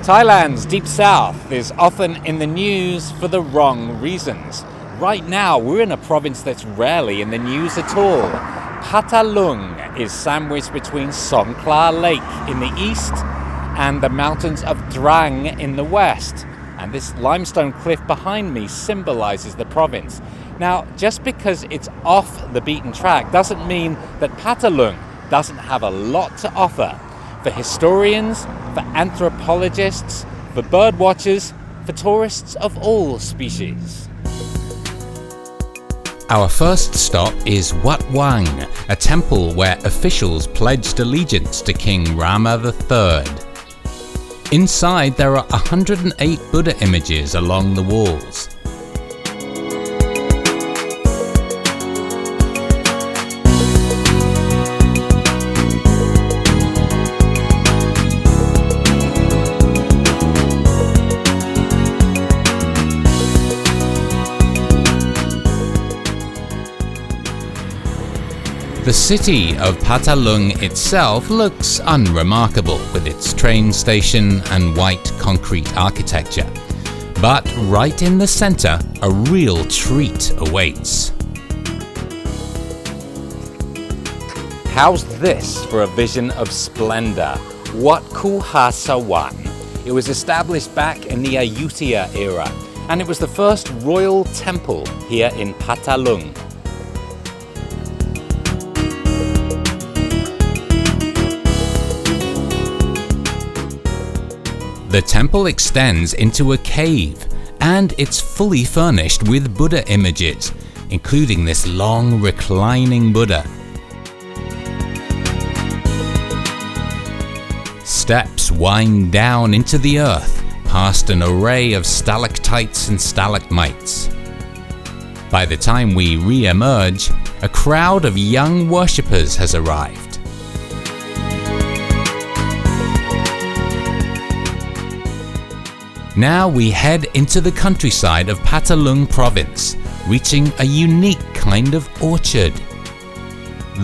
Thailand's deep south is often in the news for the wrong reasons. Right now, we're in a province that's rarely in the news at all. Phatthalung is sandwiched between Songkhla Lake in the east and the mountains of Drang in the west. And this limestone cliff behind me symbolizes the province. Now, just because it's off the beaten track doesn't mean that Phatthalung doesn't have a lot to offer. For historians, for anthropologists, for bird watchers, for tourists of all species. Our first stop is Wat Wang, a temple where officials pledged allegiance to King Rama III. Inside there are 108 Buddha images along the walls. The city of Phatthalung itself looks unremarkable with its train station and white concrete architecture. But right in the center, a real treat awaits. How's this for a vision of splendor? Wat Kuhasawan. It was established back in the Ayutthaya era, and it was the first royal temple here in Phatthalung. The temple extends into a cave, and it's fully furnished with Buddha images, including this long reclining Buddha. Steps wind down into the earth, past an array of stalactites and stalagmites. By the time we re-emerge, a crowd of young worshippers has arrived. Now we head into the countryside of Phatthalung province, reaching a unique kind of orchard.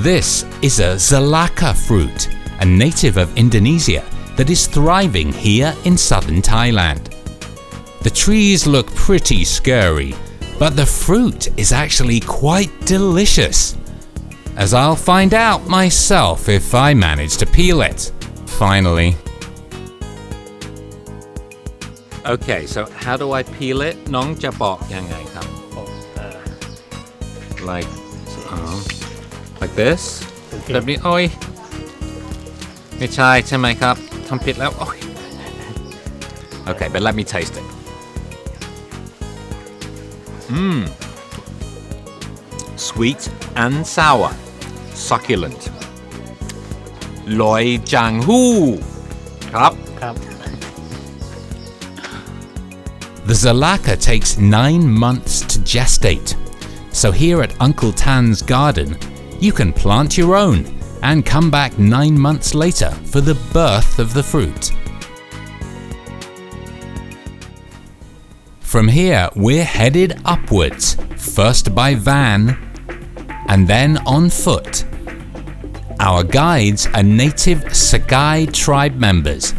This is a zalaka fruit, a native of Indonesia that is thriving here in southern Thailand. The trees look pretty scary, but the fruit is actually quite delicious. As I'll find out myself if I manage to peel it, finally. Okay, so how do I peel it? น้องจะบอกยังไงครับ like this แบบนี้โอ้ยไม่ใช่ใช่ไหมครับทำผิดแล้วโอ้ย Okay, but let me taste it. Sweet and sour, succulent. ลอยจางหู้ครับ The zalaka takes 9 months to gestate, so here at Uncle Tan's garden, you can plant your own and come back 9 months later for the birth of the fruit. From here, we're headed upwards, first by van and then on foot. Our guides are native Sakai tribe members,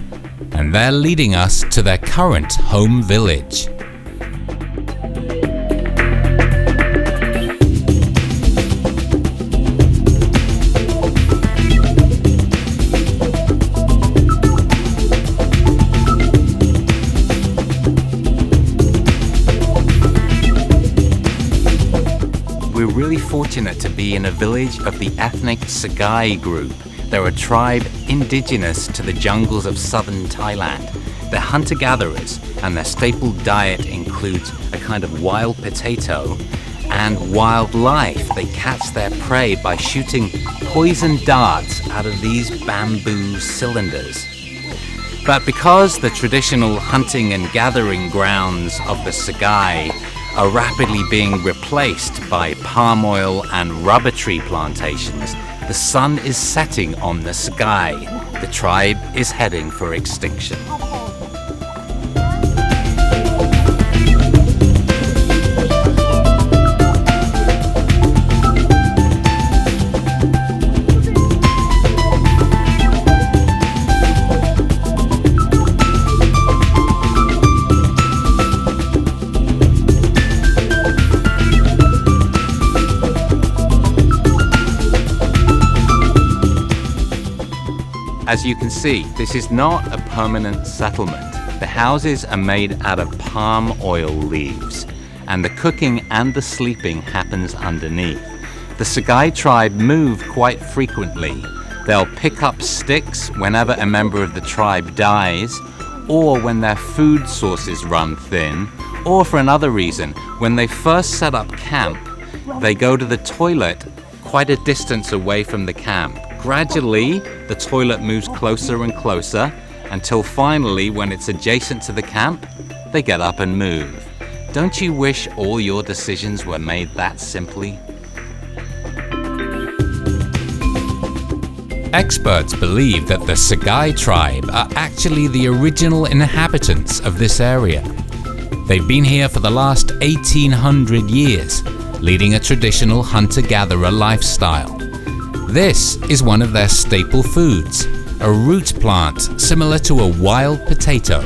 and they're leading us to their current home village. We're really fortunate to be in a village of the ethnic Sakai group. They're a tribe indigenous to the jungles of southern Thailand. They're hunter-gatherers, and their staple diet includes a kind of wild potato and wildlife. They catch their prey by shooting poison darts out of these bamboo cylinders. But because the traditional hunting and gathering grounds of the Sakai are rapidly being replaced by palm oil and rubber tree plantations, the sun is setting on the Sakai. The tribe is heading for extinction. As you can see, this is not a permanent settlement. The houses are made out of palm oil leaves, and the cooking and the sleeping happens underneath. The Sakai tribe move quite frequently. They'll pick up sticks whenever a member of the tribe dies, or when their food sources run thin, or for another reason. When they first set up camp, they go to the toilet quite a distance away from the camp. Gradually, the toilet moves closer and closer until finally, when it's adjacent to the camp, they get up and move. Don't you wish all your decisions were made that simply? Experts believe that the Sakai tribe are actually the original inhabitants of this area. They've been here for the last 1800 years, leading a traditional hunter-gatherer lifestyle. This is one of their staple foods, a root plant similar to a wild potato.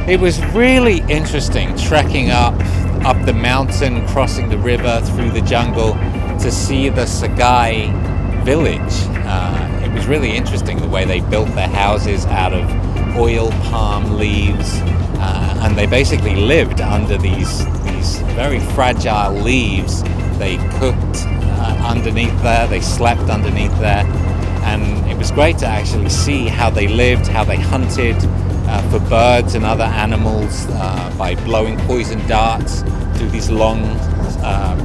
It was really interesting trekking up the mountain, crossing the river, through the jungle to see the Sakai village. It was really interesting the way they built their houses out of oil palm leaves, and they basically lived under these very fragile leaves. They cooked underneath there, they slept underneath there, and it was great to actually see how they lived, how they hunted for birds and other animals by blowing poison darts through these long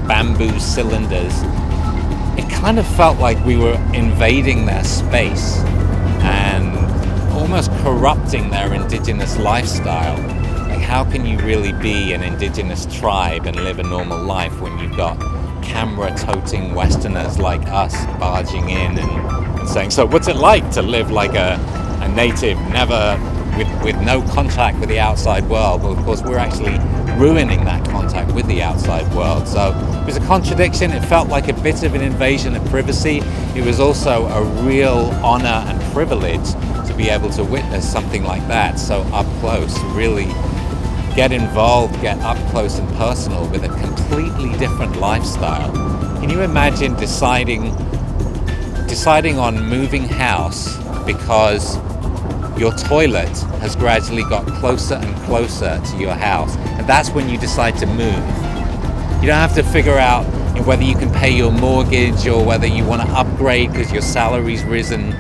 bamboo cylinders. It kind of felt like we were invading their space and almost corrupting their indigenous lifestyle. Like, how can you really be an indigenous tribe and live a normal life when you've got camera-toting Westerners like us barging in and saying, so what's it like to live like a native, never with no contact with the outside world? Well, of course, we're actually ruining that contact with the outside world. So it was a contradiction. It felt like a bit of an invasion of privacy. It was also a real honor and privilege to be able to witness something like that so up close, really get involved, get up close and personal with a completely different lifestyle. Can you imagine deciding on moving house because your toilet has gradually got closer and closer to your house, and that's when you decide to move? You don't have to figure out whether you can pay your mortgage or whether you want to upgrade because your salary's risen.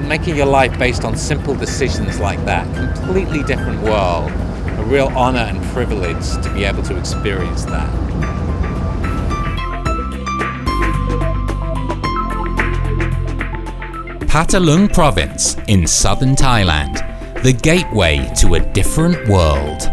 Making your life based on simple decisions like that, completely different world, a real honor and privilege to be able to experience that. Phatthalung province in southern Thailand, the gateway to a different world.